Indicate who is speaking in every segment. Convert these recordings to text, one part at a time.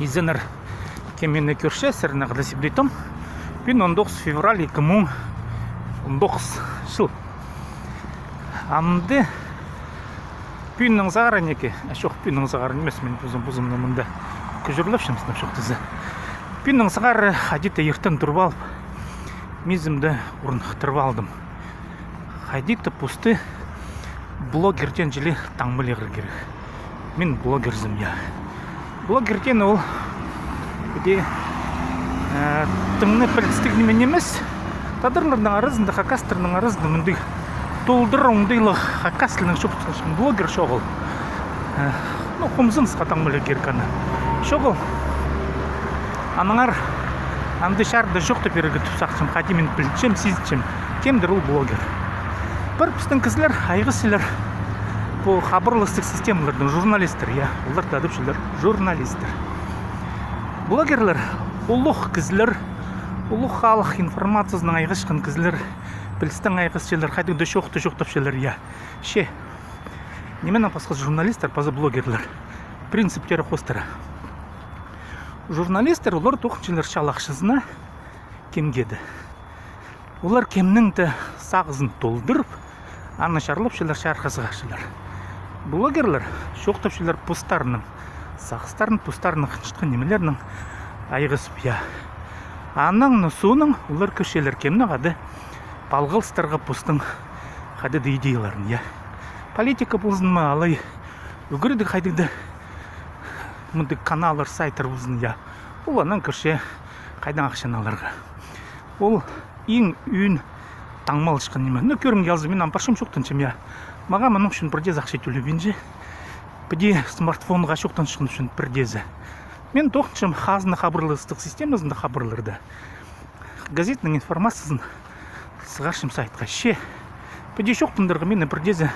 Speaker 1: Изенер кемені көршесір нағыда сібдейтім. Пен 19 февраль 2019 жыл. Амды пүйіннің зағаран еке. Жоқ, пүйіннің зағаран емес, мен бұзымның мұнда көжірліп шымсынып жоқтызы. Пүйіннің зағары қадеті ертен тұрып алып, мезімді орнықтырып алдым. Қадеті пусты блогерден жылы таңмылығыр керек. Мен блогерзім, я. Блогерден ол тыңны пілістік немен емес, тадырлардың арызында, хакастырның арызында мүнді толдыр оңдайлық хакастылының шоқтың блогер шоғыл. Құмзын сқатаң мүлі керканы. Шоғыл. Аныңар анды шарды жоқты берігі тұпсақшым, қадемен білчем, сезічем. Кемдір ол блогер. Бір пістің кізілер, айғысылар. Бұл хабарлыстық системалардың журналистер, я. Олар дадыпшылар журналистер. Блогерлер, ұлық кізілер, ұлық халық информациясының айғышқын кізілер, білістің айғысшылар, қайдықты шоқты-шоқтапшылар, я. Ше, немен апасқыз журналистер, пазы блогерлер. Принциптері қостыры. Журналистер, олар тоқыншылар шалақшызына кемгеді. Олар кемніңді сағызын толдырып, аны шарлапшылар, шарқызғашылар. Блогерлер, шоқтапшылар постарының, сақыстарын, пустарының, қыншытқын немелерінің айғысып, я. Анның суының, олар көшелер кемні қады балғылыстарға пустың қадыды идеяларын, я. Политика болсын ма, алай, өгірді қайдыды мұнды каналар, сайтар болсын, я. Ол анан көше қайдан ақшаналарға. Ол ең үйін таңмал шыққан неме. Ну, көрім келзі, мен ампашым шоқтыншым, я. Маға мұның үшін бірдез ақша төлебенже. Біде смартфонға шоқтан шықын үшін бірдезі. Мен тоқыншым қазыны қабырлыстық системасында қабырлырды. Газетінің информациясын сығашым сайтқа. Ше, біде шоқтындырғы мені бірдезі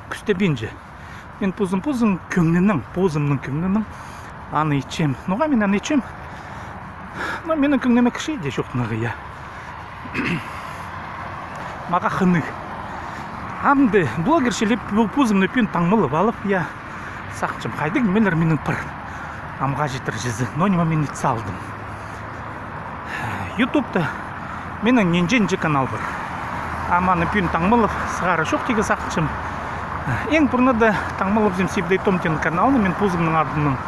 Speaker 1: күстебенже. Мен позым көңнінің, позымның көңнінің аны ечем. Ноға мен аны ечем. Но менің көңнеме кіші де шоқтынығы, я. Маға қыны. Амды блогершіліп позымны пен таңмылып алып, я. Сақчым, қайдың менер менің пір. Амға жетір жезі, но нема мен ет салдым. Ютубта менің ненженжі канал бар. Аманы пен таңмылып, сығары шоқ тегі сақчым. Ең бұрнады таңмылып зем Сибдей Томтен каналыны, мен позымның адының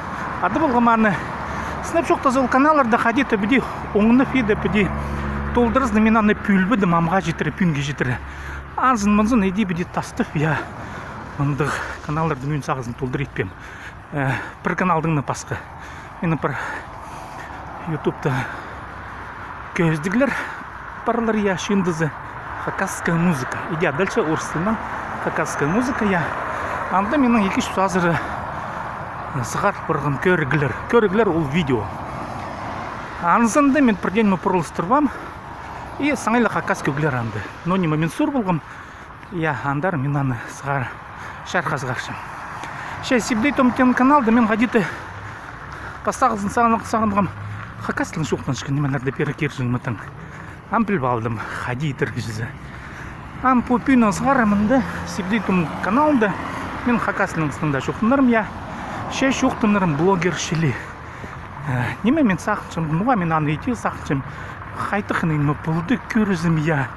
Speaker 1: ады болғыманы. Сынап шоқта зол каналарда қадеті біде оңыны фейді біде толдырызды мен аны пүлбідім, амға жетірі, пүнге жетірі. Анзын-мұнзын еді біде тастып, я. Мұндық каналдарды мен сағызын толдыр етпем. Бір каналдыңны пасқы. Мені бір ютубта көздігілер барлар, я, шындызы хакасская музыка. Иди, а дальше орыстынан хакасская музыка, я. Анда менің екі шүп азыры сығар бұрғын көрігілер. Көрігілер ол видео. Анзында мен бірден мұ пұрылыстырвам. И саңайлы хакас көгілер анды. Но нема мен сұр болғым. Я, андар мен аны сығар шарқазғаршым. Ше, Сибдей Томтен каналды мен ғадеті пастағызын сағынғым хакастылың шоқтан шықын немелерді перекер жыңмытың. Ам біліп алдым, ғади етіргізі. Ам попүйнің сығарымынды Сибдей Том каналды мен хакастылың сыңда шоқтынырым, я. Ше, шоқтынырым блогершілі. Неме мен сақыншым, мұға мен аны ете сақыншым. Қайтықының мұ бұлды көрізім, я.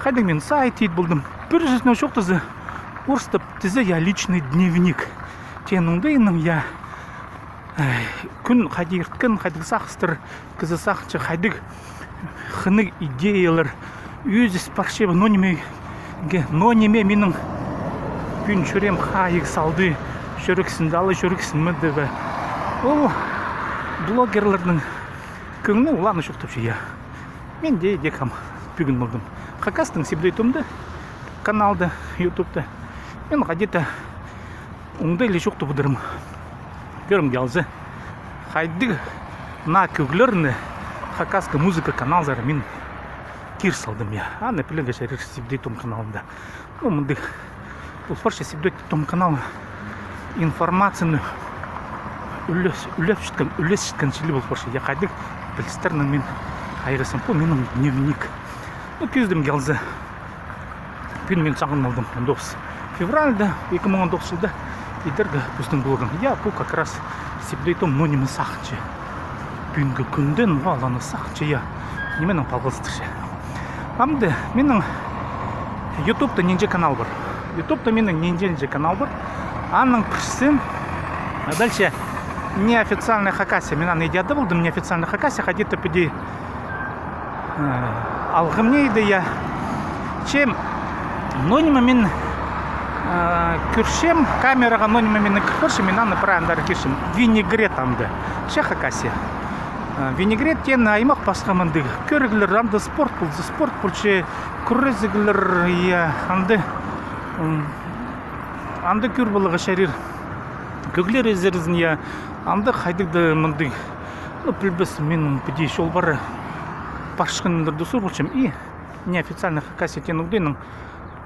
Speaker 1: Қайдың мен сайт ет болдым. Бір жүзіне шоқтызы орыстып тізі, я, личный дневник. Теніңдейінің, я. Күн қайды ерткін, қайдық сақыстыр, кізі сақыншы, қайдық қыны идеялар, өзі спаршебі, но неме менің күн жүрем қайық салды, жүріксінді, алы жүріксін мүді бі. Ол блогерлердің көңіні оланы шоқтапшы, я. Мен де декам бүгін болдым. Хакастың Сибдей Томды каналды, ютубты. Мен ғадеті оңды елі жоқты бұдырым. Көрім келзі. Қайды на көгілеріні хакасқа музыка каналзары мен кер салдым, я. Аны пілігі жәрір Сибдей Том каналында. Мұнды бұл фаршы Сибдей Том каналы информацияны үлес шүткен шілі бұл фаршы. Я қайды білістерінің мен айғысым, бұл менің дневник. Көздім келзі. Мен сағын алдым 19 февральда 2019 жылда идерді біздің блогын. Я, бұл как раз сибдейтом нонимы сақчы. Бүгінгі күнден аланы сақчы я. Неменің палғыстықшы. Амды менің YouTube'да нинджа канал бар. YouTube'да менің нинджа канал бар. Анның пішсім. А дальше неофициальная хакасия. Мен аны идеяды болдым. Неофициальная хакасия. Ходит пиди алғымне еді я. Чем нонима мен күршем камераға нонима мен күршем мен аны прайымдары кешім. Винегрет анды. Ше хакасия. Винегрет тен аймақ басқа мындығы. Көрігілер анды спорт бұлды. Спорт бұлчы күррезігілер я анды көр бұлығы шарир. Көглер езерізін я анды қайдықты мындығы. Пілбіс менің піде шол бары паршықынларды сұр бұлчым. И неофициально хакасия тен ұғдайның.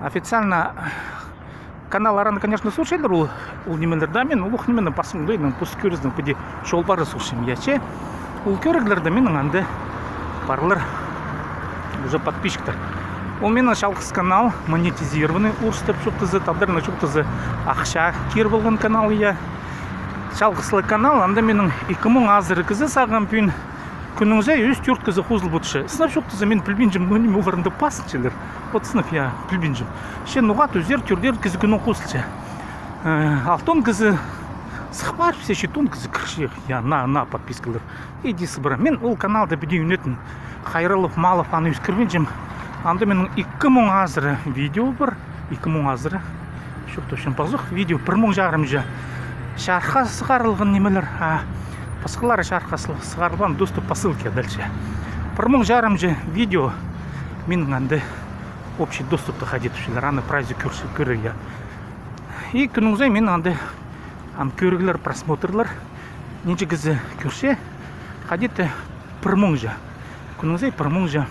Speaker 1: Официально каналараны, конечно, слушайлар ол немелерді. Мен ұлық немені басың ұғдайның. Пұс көріздің піде шол бары сұшым. Яче ол көрігілерді менің анды барлар уже подписчиктар. Ол менің шалқыз канал монетизированный. Урстып шоқтызы, табдарына шоқтызы ақша кер болған канал. Шалқызлы канал. Анда менің 2000 азыры кізі саған пүйін күніңізі өз төрт кізі қозыл бұтшы. Сынап шоқтызы мен пілбенжім, но неме оларында пасынчылар. Вот сынап я пілбенжім. Шен ұғат өздер түрдер кізі күнің қосылшы. Алтон кізі сықпар, все щитон кізі кіршек. Я на подпискалар. Иди сыбыра. Мен ол каналда біде үнетін Қайрылов, Малов аны өскірбенжім. Анда менің 2000 азыры видео бар. 2000 азыры. Шоқты үшін пазық видео 1000 жарым жа. Шарқа сығарылған немелер. Пасқалары шарқа сығарылған доступ по ссылке дальше. 1000 жарым жа видео менің анды общий доступты ходит. Аны праздник көрі я. И күніңізі мен анды көрігілер, просмотрлар. Ненче кізі көрше ходит 1000 жа. Күніңізі 1000 жа.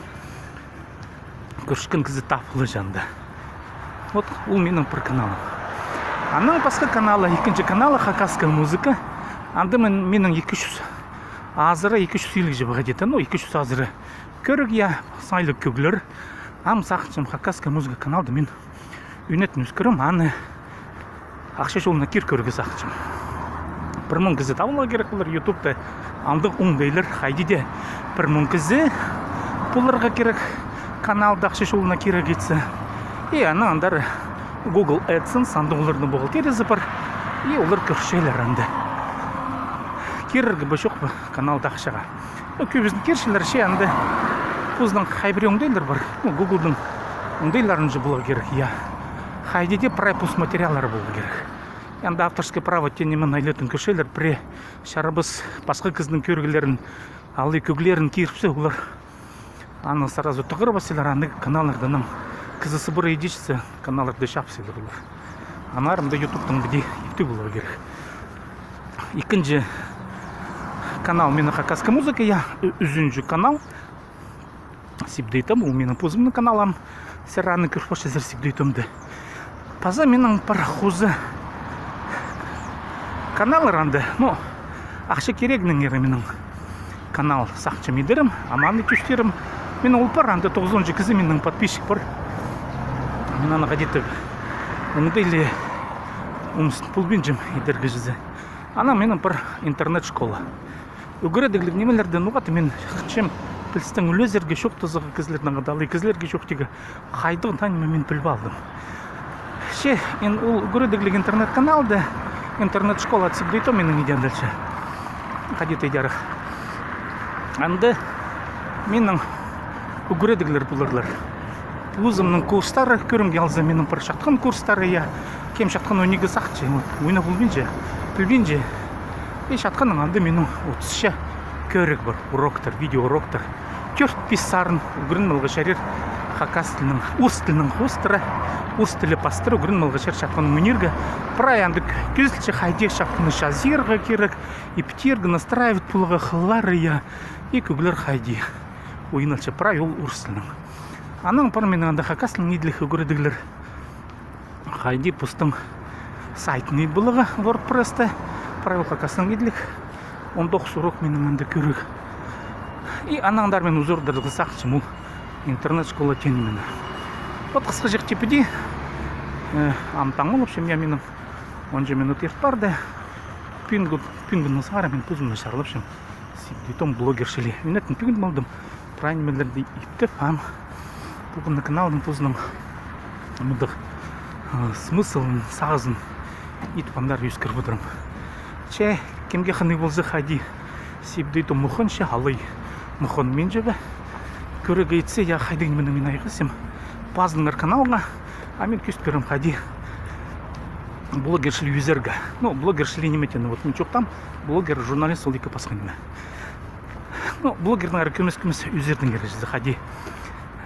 Speaker 1: Көршікін кізі тафылы жанды. Вот ол менің бір каналым. Анның басқа каналы, екінші каналы хакасская музыка. Анды менің 200 азыры, 200 елік жібіға деті. 200 азыры көрік я сайлы көгілер. Ам сақчым хакасская музыка каналды мен үнетін өскірім. Аны ақша жолына кер көрігі сақчым. 1000 кізі табылға керек болар. Ютубта аңды оңдайлар. Хайдеде 1000 кізі бұларға керек. Каналда ақша жолына керек етсі. И аны андары Google AdSense анды олардың бұғыл терезі бар. И олар көршелер анды. Керіргі бөшоқ ба каналда ақшаға. Көбіздің кершілер ше анды көздің қайбірі оңдайлар бар. Google'дың оңдайларын жы бұлға керек. Хайдеде прайпус материалары бұлға керек. Янды авторское право тенемен айлетін көршелер пре шарабыз басқа кіздің көргілерін алы көглерін керіпсе олар аны сразу тұғыр басылар, аны каналlardan кызы сыбыры едешісі каналларды шапсылар олар. Анарымда ютубтың біде епті болар керек. Екінші канал менің хакасская музыка, я үзінші канал сибдейтім, ол менің позымның каналам. Сәраны көршпашы зір сибдейтімді. Паза менің парахузы каналар анды, но ақша керегінің ері менің канал сақчы медерім, аманды күштерім. Мен ол бар, анда 90 кізі менің подписчик бар. Мен аны қадеті оңдайлы ұмысын пұлбенжім едергі жүзі. Ана менің бар интернет-школа. Үгіредігілік немелерден ұғаты мен чем пілістің үлезерге шоқ тұзығы кізлердің ғадалы кізлерге шоқтегі қайдығын таныма мен пілбі алдым. Ше, ол үгіредігілік интернет-каналды, интернет-школа сибдейто менің еден дәлші. Қадеті едеріх. Анды менің үгіредігілер бұлырлар. Өзімнің курстары көрімге алзы менің бір шатқан курстары я. Кем шатқан өнегі сақчы. Ойна бұлбенже, білбенже. Шатқаның анды менің 30-ша көрік бар. Уроктар, видео уроктар. 4-5 сарын үгірін мұлғы шәрер хакас тілінің, ұс тілінің қостыры. Ұс тілі пастыры үгірін мұлғы шәр шатқаның өнергі. Прай анды көзілші хайдек шатқаны шазирға керек. Иптергі настраивет пұлығы қылары я. И күгілер хайди. Ойыналшы прай ол ұс тілінің. Аның пар менің анда хакаслың едлік үгіредігілер хайди пұстың сайтын ед бұлығы WordPress-та правил хакаслың едлік 19 урок менің анда көрік. И анаңдар мен ұзордырғы сақчым ол интернет-школа тені мені. Вот қысқы жек тепеде амтаң олып, шем я менің 10 минут ерт барды. пүнгін сағара мен пузымны шарлапшым сибдейтом блогершілі. Мен әттін пүнгін малдым прайнмелерді иптіп, ам бұлғынны каналдың пузының мұдық смыслын, сағызын итпандар үскір бұдырым. Че, кемге қаны болзы хади сибдейтом мұхын ше алай мұхын мен жебі. Көрігі етсе, я хайдың мен айғысым паздыңар каналға, а мен көст көрім хади блогершілі үзергі. Ну, блогершілі неметені, вот мен жоқтам, блогер, журналист сол екі пасқаныма. Ну, блогердің әрі көмес үзердің кережізді хади.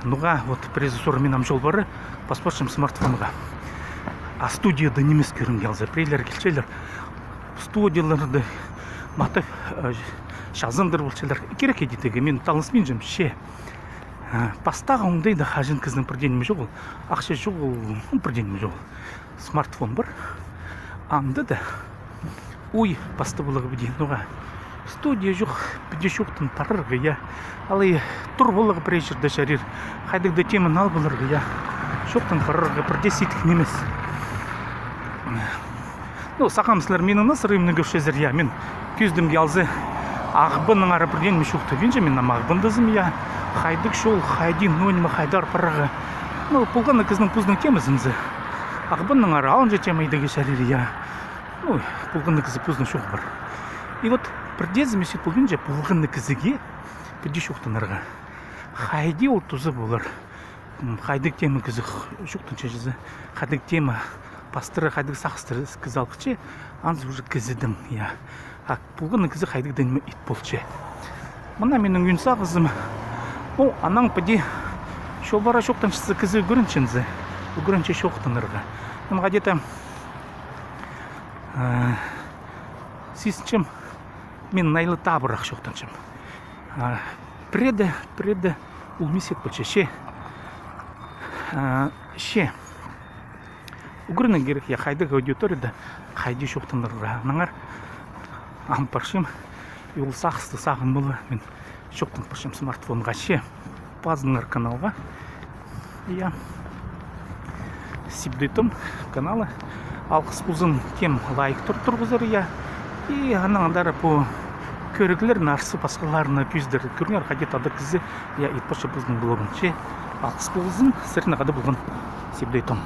Speaker 1: Нуға, вот, презусор менам жол бары, паспортшым смартфонға. А студияда немес көрім келзі. Прейлер келчелер, студияларды матып, шазындыр болчелер. Керек едетігі, мен талысмен жем, ше. Пастағы оңдайды қажын кіздің бірденімі жоқ ол. Ақша жоқ ол, бірденімі жоқ ол. Смартфон бар. Аңды да. Ой, пасты болығы біден. Нуға, студия жоқ, біде жоқтың тарырғы, я. Алай, тұр болығы бір жерді шарир. Қайдықты темін ал болырғы, я. Жоқтың тарырғы, бірде сетік немес. Ну, сақамсылар менің насыр емні көшезір, я. Мен көздімге алзы ағыбының ары бірденімі жоқты. Бенже мен ағыбындызым, я. Хайдық шол, хайдин, нөлімі хайдар парағы. Ну, бұлғаны кіздің пұздың темізімзі. Ағыбының ары алын жетемейдігі шәрері, я. Ну, бұлғаны кізі пұздың шоғы бар. И вот, бірдезім есет бұлғын же бұлғаны кізіге бірде шоқтың арға. Хайди ол тұзы болар. Хайдық темі кізі шоқтың чәжізі. Хайдық темі пастыры, хайдық сақыстыры кізі алқыче, аныз уже кізідің, я. Бұлғаны кізі хайдық дәнімі ит болче. Мұна менің үйін сағызым. О, анаң пәде шолбара шоқтаншысы кізі үгірінчінзі. Үгірінче шоқтанырға. Мен ғадеті сесіншім мен найлы табырақ шоқтаншым. Преді ұлмесет бөлче. Ше. Үгірінің керек, я қайдық аудиторияда қайды шоқтанырға. Наңар ампаршым. Ол сақысты сағын бұлы. Мен шоқтың пыршым смартфонға ше. Паздыңар каналға. Я сибдейтім каналы. Алқыс бұзын кем лайк тұрғызыр, я. И анаңдары по көрігілер нарсы басқаларына көздер көріңер қадет ады кізі. Я итпашы бұздың блогын ше. Алқыс бұзын сіріні қады бұлғын сибдейтім.